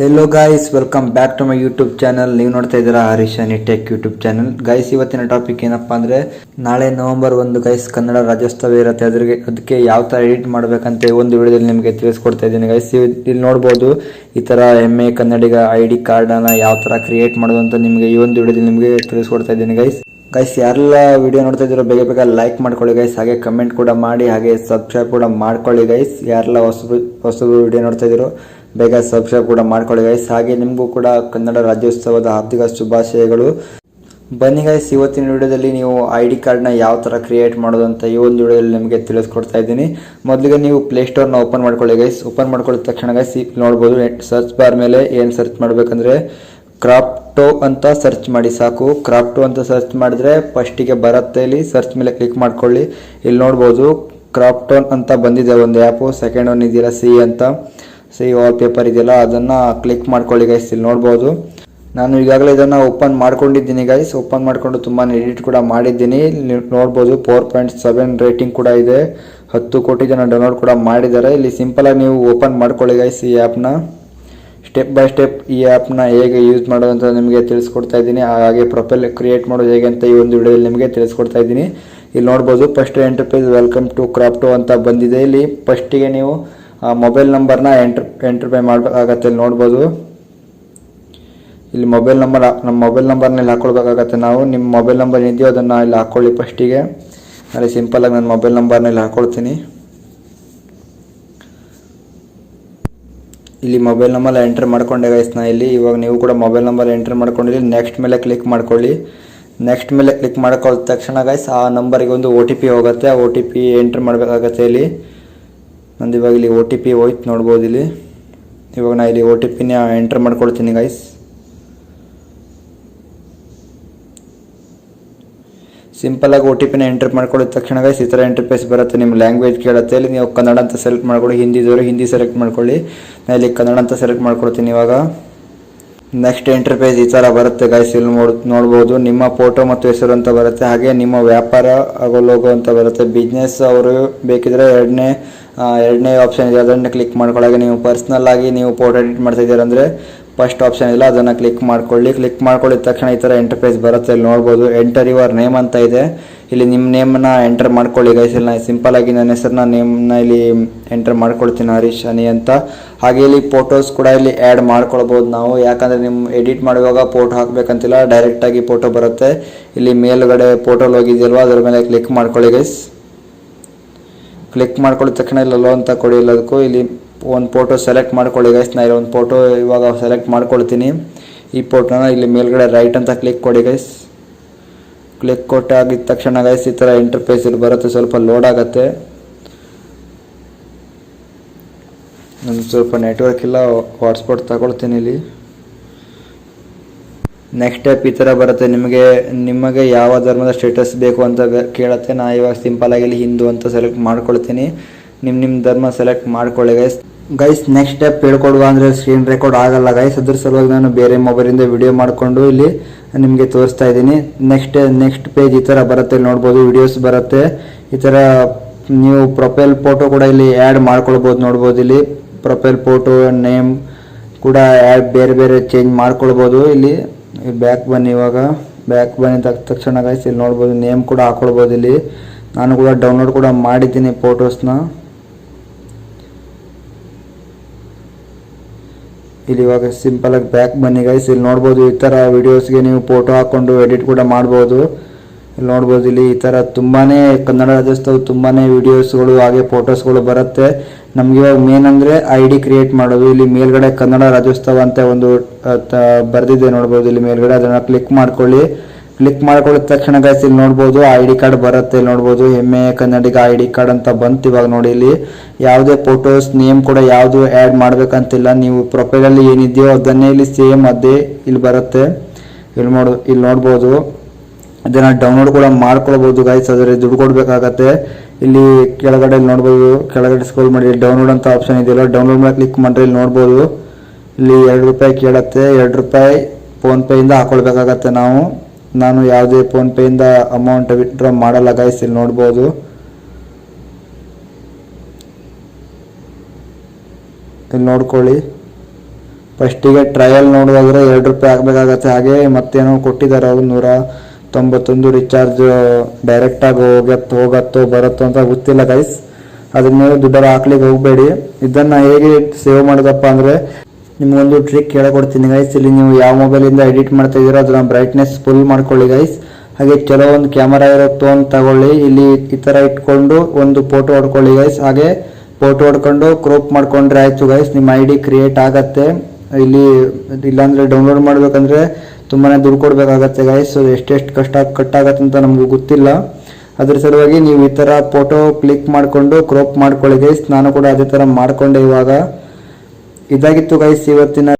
Hello guys, welcome back to my YouTube channel. ನೀವು ನೋಡ್ತಾ ಇದ್ದೀರಾ Harish tech YouTube channel. Guys, ಇವತ್ತಿನ ಟಾಪಿಕ್ ಏನಪ್ಪಾ ಅಂದರೆ, ನಾಳೆ ನವೆಂಬರ್ 1 ಗೈಸ್ ಕನ್ನಡ ರಾಜ್ಯೋತ್ಸವ ಇರುತ್ತೆ. ಅದಕ್ಕೆ ಯಾವ ಥರ ಎಡಿಟ್ ಮಾಡಬೇಕಂತ ಒಂದು ವಿಡಿಯೋದಲ್ಲಿ ನಿಮಗೆ ತಿಳಿಸ್ಕೊಡ್ತಾ ಇದ್ದೀನಿ ಗೈಸ್. ಇಲ್ಲಿ ನೋಡ್ಬೋದು, ಈ ಥರ MA ಕನ್ನಡಿಗ ID ಕಾರ್ಡನ್ನು ಯಾವ ಥರ ಕ್ರಿಯೇಟ್ ಮಾಡೋದು ಅಂತ ನಿಮಗೆ ಈ ಒಂದು ವಿಡಿಯೋದಲ್ಲಿ ನಿಮಗೆ ತಿಳಿಸ್ಕೊಡ್ತಾ ಇದ್ದೀನಿ ಗೈಸ್. ಯಾರೆಲ್ಲ ವಿಡಿಯೋ ನೋಡ್ತಾ ಇದ್ದೀರೋ ಬೇಗ ಬೇಗ ಲೈಕ್ ಮಾಡ್ಕೊಳ್ಳಿ ಗೈಸ್, ಹಾಗೆ ಕಮೆಂಟ್ ಕೂಡ ಮಾಡಿ, ಹಾಗೆ ಸಬ್ಸ್ಕ್ರೈಬ್ ಕೂಡ ಮಾಡ್ಕೊಳ್ಳಿ ಗೈಸ್. ಯಾರೆಲ್ಲ ಹೊಸಬರು ವಿಡಿಯೋ ನೋಡ್ತಾ ಇದ್ದೀರೋ ಬೇಗ ಸಬ್ಸ್ಕ್ರೈಬ್ ಕೂಡ ಮಾಡ್ಕೊಳ್ಳಿ ಗೈಸ್. ಹಾಗೆ ನಿಮಗೂ ಕೂಡ ಕನ್ನಡ ರಾಜ್ಯೋತ್ಸವದ ಹಾರ್ದಿಕ ಶುಭಾಶಯಗಳು. ಬನ್ನಿ ಗೈಸ್, ಇವತ್ತಿನ ವಿಡಿಯೋದಲ್ಲಿ ನೀವು ID ಕಾರ್ಡ್ನ ಯಾವ ಥರ ಕ್ರಿಯೇಟ್ ಮಾಡೋದು ಅಂತ ಈ ಒಂದು ವಿಡಿಯೋದಲ್ಲಿ ನಿಮಗೆ ತಿಳಿಸ್ಕೊಡ್ತಾ ಇದ್ದೀನಿ. ಮೊದಲಿಗೆ ನೀವು ಪ್ಲೇಸ್ಟೋರ್ನ ಓಪನ್ ಮಾಡ್ಕೊಳ್ಳಿ ಗೈಸ್. ಓಪನ್ ಮಾಡ್ಕೊಳ್ಳಿದ ತಕ್ಷಣ ಗೈಸ್ ನೋಡ್ಬೋದು, ಸರ್ಚ್ ಬಾರ್ ಮೇಲೆ ಏನು ಸರ್ಚ್ ಮಾಡಬೇಕಂದ್ರೆ ಕ್ರಾಪ್ಟೋ ಅಂತ ಸರ್ಚ್ ಮಾಡಿ ಸಾಕು. ಕ್ರಾಪ್ಟೋ ಅಂತ ಸರ್ಚ್ ಮಾಡಿದ್ರೆ ಫಸ್ಟಿಗೆ ಬರುತ್ತೆ. ಇಲ್ಲಿ ಸರ್ಚ್ ಮೇಲೆ ಕ್ಲಿಕ್ ಮಾಡ್ಕೊಳ್ಳಿ. ಇಲ್ಲಿ ನೋಡ್ಬೋದು ಕ್ರಾಪ್ಟೋನ್ ಅಂತ ಬಂದಿದೆ ಒಂದು ಆ್ಯಪು. ಸೆಕೆಂಡ್ ಒನ್ ಇದೆಯಲ್ಲ ಸಿ ವಾಲ್ ಪೇಪರ್ ಇದೆಯಲ್ಲ, ಅದನ್ನು ಕ್ಲಿಕ್ ಮಾಡ್ಕೊಳ್ಳಿ ಗೈಸ್. ಇಲ್ಲಿ ನೋಡ್ಬೋದು, ನಾನು ಈಗಾಗಲೇ ಇದನ್ನು ಓಪನ್ ಮಾಡ್ಕೊಂಡಿದ್ದೀನಿ ಗೈಸ್. ಓಪನ್ ಮಾಡಿಕೊಂಡು ತುಂಬಾ ಎಡಿಟ್ ಕೂಡ ಮಾಡಿದ್ದೀನಿ. ನೋಡ್ಬೋದು 4.7 ರೇಟಿಂಗ್ ಕೂಡ ಇದೆ. 10 ಕೋಟಿ ಜನ ಡೌನ್ಲೋಡ್ ಕೂಡ ಮಾಡಿದ್ದಾರೆ. ಇಲ್ಲಿ ಸಿಂಪಲಾಗಿ ನೀವು ಓಪನ್ ಮಾಡ್ಕೊಳ್ಳಿ ಗೈಸ್. ಈ ಆ್ಯಪ್ನ ಸ್ಟೆಪ್ ಬೈ ಸ್ಟೆಪ್ ಈ ಆ್ಯಪ್ನ ಹೇಗೆ ಯೂಸ್ ಮಾಡೋದು ಅಂತ ನಿಮಗೆ ತಿಳಿಸ್ಕೊಡ್ತಾ ಇದ್ದೀನಿ. ಹಾಗೆ ಪ್ರೊಫೈಲ್ ಕ್ರಿಯೇಟ್ ಮಾಡೋದು ಹೇಗೆ ಅಂತ ಈ ಒಂದು ವಿಡಿಯೋದಲ್ಲಿ ನಿಮಗೆ ತಿಳಿಸ್ಕೊಡ್ತಾ ಇದ್ದೀನಿ. ಇಲ್ಲಿ ನೋಡ್ಬೋದು, ಫಸ್ಟ್ ಎಂಟರ್ಪ್ರೈಸ್ ವೆಲ್ಕಮ್ ಟು ಕ್ರಾಪ್ಟೋ ಅಂತ ಬಂದಿದೆ. ಇಲ್ಲಿ ಫಸ್ಟಿಗೆ ನೀವು ಮೊಬೈಲ್ ನಂಬರ್ನ ಎಂಟ್ರಿಫೈ ಮಾಡಬೇಕಾಗತ್ತೆ. ಇಲ್ಲಿ ನೋಡ್ಬೋದು, ಇಲ್ಲಿ ನಮ್ಮ ಮೊಬೈಲ್ ನಂಬರ್ನ ಇಲ್ಲಿ ಹಾಕೊಳ್ಬೇಕಾಗತ್ತೆ. ನಾವು ನಿಮ್ಮ ಮೊಬೈಲ್ ನಂಬರ್ ಏನಿದೆಯೋ ಅದನ್ನು ಇಲ್ಲಿ ಹಾಕ್ಕೊಳ್ಳಿ ಫಸ್ಟಿಗೆ. ಅಲ್ಲಿ ಸಿಂಪಲಾಗಿ ನನ್ನ ಮೊಬೈಲ್ ನಂಬರ್ನ ಇಲ್ಲಿ ಹಾಕ್ಕೊಳ್ತೀನಿ. ಇಲ್ಲಿ ಮೊಬೈಲ್ ನಂಬರ್ ಎಂಟರ್ ಮಾಡ್ಕೊಂಡೆ ಗೈಸ್ ನಾ ಇಲ್ಲಿ. ಇವಾಗ ನೀವು ಕೂಡ ಮೊಬೈಲ್ ನಂಬರ್ ಎಂಟರ್ ಮಾಡ್ಕೊಂಡಿರಿ. ನೆಕ್ಸ್ಟ್ ಮೇಲೆ ಕ್ಲಿಕ್ ಮಾಡ್ಕೊಳ್ಳಿ. ನೆಕ್ಸ್ಟ್ ಮೇಲೆ ಕ್ಲಿಕ್ ಮಾಡ್ಕೊಳ್ಳೋ ತಕ್ಷಣ ಗೈಸ್ ಆ ನಂಬರಿಗೆ ಒಂದು OTP ಹೋಗುತ್ತೆ. ಆ OTP ಎಂಟ್ರ್ ಮಾಡಬೇಕಾಗತ್ತೆ. ಇಲ್ಲಿ ನಂದು ಇವಾಗ ಇಲ್ಲಿ OTP ಹೋಯ್ತು ನೋಡ್ಬೋದು. ಇಲ್ಲಿ ಇವಾಗ ನಾ ಇಲ್ಲಿ OTPನ ಎಂಟರ್ ಮಾಡ್ಕೊಳ್ತೀನಿ ಗೈಸ್. ಸಿಂಪಲಾಗಿ OTPನ ಎಂಟರ್ ಮಾಡ್ಕೊಳ್ಳಿದ ತಕ್ಷಣ ಗೈಸ್ ಈ ಥರ ಇಂಟರ್ಫೇಸ್ ಬರುತ್ತೆ. ನಿಮ್ಮ ಲ್ಯಾಂಗ್ವೇಜ್ ಕೇಳುತ್ತೆ. ಇಲ್ಲಿ ನೀವು ಕನ್ನಡ ಅಂತ ಸೆಲೆಕ್ಟ್ ಮಾಡ್ಕೊಳ್ಳಿ. ಹಿಂದಿ ಸೆಲೆಕ್ಟ್ ಮಾಡ್ಕೊಳ್ಳಿ. ನಾನು ಇಲ್ಲಿ ಕನ್ನಡ ಅಂತ ಸೆಲೆಕ್ಟ್ ಮಾಡ್ಕೊಳ್ತೀನಿ. ಇವಾಗ ನೆಕ್ಸ್ಟ್ ಇಂಟರ್ಫೇಸ್ ಈ ಥರ ಬರುತ್ತೆ ಗೈಸ್. ಇಲ್ಲಿ ನೋಡ್ಬೋದು, ನಿಮ್ಮ ಫೋಟೋ ಮತ್ತು ಹೆಸರು ಅಂತ ಬರುತ್ತೆ. ಹಾಗೆ ನಿಮ್ಮ ವ್ಯಾಪಾರ ಹಾಗೂ ಲೋಗೋ ಅಂತ ಬರುತ್ತೆ. ಬಿಸ್ನೆಸ್ ಅವರು ಬೇಕಿದ್ರೆ ಎರಡನೇ ಆಪ್ಷನ್ ಇದೆ, ಅದನ್ನು ಕ್ಲಿಕ್ ಮಾಡ್ಕೊಳ್ಳಾಗ ನೀವು ಪರ್ಸ್ನಲ್ ಆಗಿ ನೀವು ಫೋಟೋ ಎಡಿಟ್ ಮಾಡ್ತಾ ಇದ್ದೀರ ಅಂದರೆ ಫಸ್ಟ್ ಆಪ್ಷನ್ ಇಲ್ಲ, ಅದನ್ನು ಕ್ಲಿಕ್ ಮಾಡ್ಕೊಳ್ಳಿ. ಕ್ಲಿಕ್ ಮಾಡ್ಕೊಳ್ಳಿದ ತಕ್ಷಣ ಈ ಥರ ಇಂಟರ್ಫೇಸ್ ಬರುತ್ತೆ. ಇಲ್ಲಿ ನೋಡ್ಬೋದು, ಎಂಟರ್ ಯುವರ್ ನೇಮ್ ಅಂತ ಇದೆ. ಇಲ್ಲಿ ನಿಮ್ಮ ನೇಮನ್ನ ಎಂಟರ್ ಮಾಡ್ಕೊಳ್ಳಿ ಗೈಸ್. ಇಲ್ಲಿ ನಾನು ಸಿಂಪಲಾಗಿ ನನ್ನ ಹೆಸರನ್ನ ನೇಮ್ನ ಇಲ್ಲಿ ಎಂಟರ್ ಮಾಡ್ಕೊಳ್ತೀನಿ, ಹರೀಶ್ ಅನಿ ಅಂತ. ಹಾಗೆ ಇಲ್ಲಿ ಫೋಟೋಸ್ ಕೂಡ ಇಲ್ಲಿ ಆ್ಯಡ್ ಮಾಡ್ಕೊಳ್ಬೋದು ನಾವು. ಯಾಕಂದರೆ ನಿಮ್ಮ ಎಡಿಟ್ ಮಾಡುವಾಗ ಫೋಟೋ ಹಾಕಬೇಕಂತಿಲ್ಲ, ಡೈರೆಕ್ಟಾಗಿ ಫೋಟೋ ಬರುತ್ತೆ. ಇಲ್ಲಿ ಮೇಲುಗಡೆ ಫೋಟೋ ಹೋಗಿದೆಯಲ್ವ, ಅದರ ಮೇಲೆ ಕ್ಲಿಕ್ ಮಾಡ್ಕೊಳ್ಳಿ ಗೈಸ್. ಕ್ಲಿಕ್ ಮಾಡ್ಕೊಳ್ಳಿದ ತಕ್ಷಣ ಇಲ್ಲ ಲೋ ಅಂತ ಕೊಡಿ. ಎಲ್ಲದಕ್ಕೂ ಇಲ್ಲಿ ಒಂದು ಫೋಟೋ ಸೆಲೆಕ್ಟ್ ಮಾಡ್ಕೊಳ್ಳಿ ಗೈಸ್. ನಾನು ಇಲ್ಲಿ ಒಂದು ಫೋಟೋ ಇವಾಗ ಸೆಲೆಕ್ಟ್ ಮಾಡ್ಕೊಳ್ತೀನಿ. ಈ ಫೋಟೋನ ಇಲ್ಲಿ ಮೇಲ್ಗಡೆ ರೈಟ್ ಅಂತ ಕ್ಲಿಕ್ ಕೊಡಿ ಗೈಸ್. ಕ್ಲಿಕ್ ಕೊಟ್ಟಾಗಿದ್ದ ತಕ್ಷಣ ಗೈಸ್ ಈ ಥರ ಇಂಟರ್ಫೇಸ್ ಇಲ್ಲಿ ಬರುತ್ತೆ. ಸ್ವಲ್ಪ ಲೋಡ್ ಆಗುತ್ತೆ. ನಾನು ಸ್ವಲ್ಪ ನೆಟ್ವರ್ಕ್ ಇಲ್ಲ, ಹಾಟ್ಸ್ಪಾಟ್ ತಗೊಳ್ತೀನಿ ಇಲ್ಲಿ. ನೆಕ್ಸ್ಟ್ ಸ್ಟೆಪ್ ಈ ಥರ ಬರುತ್ತೆ. ನಿಮಗೆ ಯಾವ ಧರ್ಮದ ಸ್ಟೇಟಸ್ ಬೇಕು ಅಂತ ಕೇಳುತ್ತೆ. ನಾನು ಇವಾಗ ಸಿಂಪಲಾಗಿ ಇಲ್ಲಿ ಹಿಂದೂ ಅಂತ ಸೆಲೆಕ್ಟ್ ಮಾಡ್ಕೊಳ್ತೀನಿ. ನಿಮ್ಮ ಧರ್ಮ ಸೆಲೆಕ್ಟ್ ಮಾಡ್ಕೊಳ್ಳಿ ಗೈಸ್. ನೆಕ್ಸ್ಟ್ ಸ್ಟೆಪ್ ಹೇಳ್ಕೊಡುವ ಅಂದರೆ ಸ್ಕ್ರೀನ್ ರೆಕಾರ್ಡ್ ಆಗಲ್ಲ ಗೈಸ್. ಅದ್ರ ಸಲುವಾಗಿ ನಾನು ಬೇರೆ ಮೊಬೈಲಿಂದ ವಿಡಿಯೋ ಮಾಡಿಕೊಂಡು ಇಲ್ಲಿ ನಿಮಗೆ ತೋರಿಸ್ತಾ ಇದ್ದೀನಿ. ನೆಕ್ಸ್ಟ್ ಪೇಜ್ ಈ ಥರ ಬರುತ್ತೆ. ಇಲ್ಲಿ ನೋಡ್ಬೋದು, ವಿಡಿಯೋಸ್ ಬರುತ್ತೆ. ಈ ಥರ ನೀವು ಪ್ರೊಫೈಲ್ ಫೋಟೋ ಕೂಡ ಇಲ್ಲಿ ಆ್ಯಡ್ ಮಾಡ್ಕೊಳ್ಬೋದು. ನೋಡ್ಬೋದು, ಇಲ್ಲಿ ಪ್ರೊಫೈಲ್ ಫೋಟೋ ನೇಮ್ ಕೂಡ ಬೇರೆ ಚೇಂಜ್ ಮಾಡ್ಕೊಳ್ಬೋದು. ಇಲ್ಲಿ ಬ್ಯಾಕ್ ಬನ್ನಿ. ಇವಾಗ ಬ್ಯಾಕ್ ಬಂದ ತಕ್ಷಣ ಗೈಸ್ ಇಲ್ಲಿ ನೋಡ್ಬೋದು, ನೇಮ್ ಕೂಡ ಹಾಕೊಳ್ಬೋದು. ಇಲ್ಲಿ ನಾನು ಕೂಡ ಡೌನ್ಲೋಡ್ ಕೂಡ ಮಾಡಿದ್ದೀನಿ ಫೋಟೋಸ್ನ. ಇಲ್ಲಿ ಇವಾಗ ಸಿಂಪಲಾಗಿ ಬ್ಯಾಕ್ ಬನ್ನಿ ಗೈಸ್. ಇಲ್ಲಿ ನೋಡ್ಬೋದು, ಈ ಥರ ವಿಡಿಯೋಸ್ಗೆ ನೀವು ಫೋಟೋ ಹಾಕ್ಕೊಂಡು ಎಡಿಟ್ ಕೂಡ ಮಾಡ್ಬೋದು. ಇಲ್ಲಿ ನೋಡ್ಬೋದು, ಇಲ್ಲಿ ಈ ಥರ ತುಂಬಾ ಕನ್ನಡ ರಾಜ್ಯೋತ್ಸವ ತುಂಬಾ ವಿಡಿಯೋಸ್ಗಳು ಹಾಗೆ ಫೋಟೋಸ್ಗಳು ಬರುತ್ತೆ. ನಮ್ಗೆ ಇವಾಗ ಮೇನ್ ಅಂದರೆ ID ಕ್ರಿಯೇಟ್ ಮಾಡೋದು. ಇಲ್ಲಿ ಮೇಲ್ಗಡೆ ಕನ್ನಡ ರಾಜ್ಯೋತ್ಸವ ಅಂತ ಒಂದು ಬರೆದಿದೆ ನೋಡ್ಬೋದು. ಇಲ್ಲಿ ಮೇಲ್ಗಡೆ ಅದನ್ನು ಕ್ಲಿಕ್ ಮಾಡ್ಕೊಳ್ಳಿ. ಕ್ಲಿಕ್ ಮಾಡ್ಕೊಳ್ಳಿದ ತಕ್ಷಣ ಗೈಸ್ ಇಲ್ಲಿ ನೋಡ್ಬೋದು ID ಕಾರ್ಡ್ ಬರುತ್ತೆ. ಇಲ್ಲಿ ನೋಡ್ಬೋದು, MA ಕನ್ನಡಿಗ ID ಕಾರ್ಡ್ ಅಂತ ಬಂತು. ಇವಾಗ ನೋಡಿ, ಇಲ್ಲಿ ಯಾವುದೇ ಫೋಟೋಸ್ ನೇಮ್ ಕೂಡ ಯಾವುದು ಆ್ಯಡ್ ಮಾಡಬೇಕಂತಿಲ್ಲ. ನೀವು ಪ್ರೊಫೈಲಲ್ಲಿ ಏನಿದೆಯೋ ಅದನ್ನೇ ಇಲ್ಲಿ ಸೇಮ್ ಅದೇ ಇಲ್ಲಿ ಬರುತ್ತೆ. ಇಲ್ಲಿ ನೋಡ್ಬೋದು, ಅದನ್ನು ಡೌನ್ಲೋಡ್ ಕೂಡ ಮಾಡ್ಕೊಳ್ಬೋದು ಗೈಸ್. ಅದರ ದುಡ್ಡು ಕೊಡಬೇಕಾಗತ್ತೆ. ಇಲ್ಲಿ ಕೆಳಗಡೆ ನೋಡ್ಬೋದು, ಕೆಳಗಡೆ ಸ್ಕ್ರೋಲ್ ಮಾಡಿ ಡೌನ್ಲೋಡ್ ಅಂತ ಆಪ್ಷನ್ ಇದೆಯಲ್ಲ, ಡೌನ್ಲೋಡ್ ಮೇಲೆ ಕ್ಲಿಕ್ ಮಾಡಿದ್ರೆ ಇಲ್ಲಿ ನೋಡ್ಬೋದು, ಇಲ್ಲಿ ₹2 ಕೇಳುತ್ತೆ. ₹2 ಫೋನ್ಪೇಯಿಂದ ಹಾಕೊಳ್ಬೇಕಾಗತ್ತೆ. ನಾನು ಯಾವುದೇ ಫೋನ್ಪೇಯಿಂದ ಅಮೌಂಟ್ ವಿತ್ಡ್ರಾ ಮಾಡಲ್ಲ ಗೈಸ್. ಇಲ್ಲಿ ನೋಡ್ಬೋದು, ಇಲ್ಲಿ ನೋಡ್ಕೊಳ್ಳಿ. ಫಸ್ಟಿಗೆ ಟ್ರಯಲ್ ನೋಡುವಾದ್ರೆ 2 ರೂಪಾಯಿ ಹಾಕಬೇಕಾಗತ್ತೆ. ಹಾಗೆ ಮತ್ತೇನೋ ಕೊಟ್ಟಿದ್ದಾರೆ ಅವರು 191 ರಿಚಾರ್ಜ್ ಡೈರೆಕ್ಟಾಗಿ ಹೋಗತ್ತೋ ಬರುತ್ತೋ ಅಂತ ಗೊತ್ತಿಲ್ಲ ಗೈಸ್. ಅದ್ರ ಮೇಲೆ ದುಡ್ಡರ ಹಾಕ್ಲಿಕ್ಕೆ ಹೋಗಬೇಡಿ. ಇದನ್ನು ಹೇಗೆ ಸೇವ್ ಮಾಡೋದಪ್ಪ ಅಂದರೆ ನಿಮಗೊಂದು ಟ್ರಿಕ್ ಹೇಳ್ಕೊಡ್ತೀನಿ ಗೈಸ್. ಇಲ್ಲಿ ನೀವು ಯಾವ ಮೊಬೈಲಿಂದ ಎಡಿಟ್ ಮಾಡ್ತಾ ಇದ್ದೀರೋ ಅದನ್ನ ಬ್ರೈಟ್ನೆಸ್ ಫುಲ್ ಮಾಡ್ಕೊಳ್ಳಿ ಗೈಸ್. ಹಾಗೆ ಚಲೋ ಒಂದು ಕ್ಯಾಮರಾ ಇರೋ ಫೋನ್ ತಗೊಳ್ಳಿ. ಇಲ್ಲಿ ಈ ಥರ ಇಟ್ಕೊಂಡು ಒಂದು ಫೋಟೋ ಹೊಡ್ಕೊಳ್ಳಿ ಗೈಸ್. ಹಾಗೆ ಫೋಟೋ ಹೊಡ್ಕೊಂಡು ಕ್ರೋಪ್ ಮಾಡ್ಕೊಂಡ್ರೆ ಆಯಿತು ಗೈಸ್, ನಿಮ್ಮ ID ಕ್ರಿಯೇಟ್ ಆಗತ್ತೆ. ಇಲ್ಲಿ ಇಲ್ಲಾಂದರೆ ಡೌನ್ಲೋಡ್ ಮಾಡಬೇಕಂದ್ರೆ ತುಂಬಾ ದುಡ್ಡು ಕೊಡಬೇಕಾಗತ್ತೆ ಗೈಸ್. ಎಷ್ಟೆಷ್ಟು ಕಟ್ಟಾಗತ್ತೆ ಅಂತ ನಮಗೂ ಗೊತ್ತಿಲ್ಲ. ಅದ್ರ ಸಲುವಾಗಿ ನೀವು ಈ ಥರ ಫೋಟೋ ಕ್ಲಿಕ್ ಮಾಡಿಕೊಂಡು ಕ್ರೋಪ್ ಮಾಡ್ಕೊಳ್ಳಿ ಗೈಸ್. ನಾನು ಕೂಡ ಅದೇ ಥರ ಮಾಡಿಕೊಂಡೆ. ಇವಾಗ ಇದಾಗಿತ್ತು ಗೈಸ್ ಇವತ್ತಿನ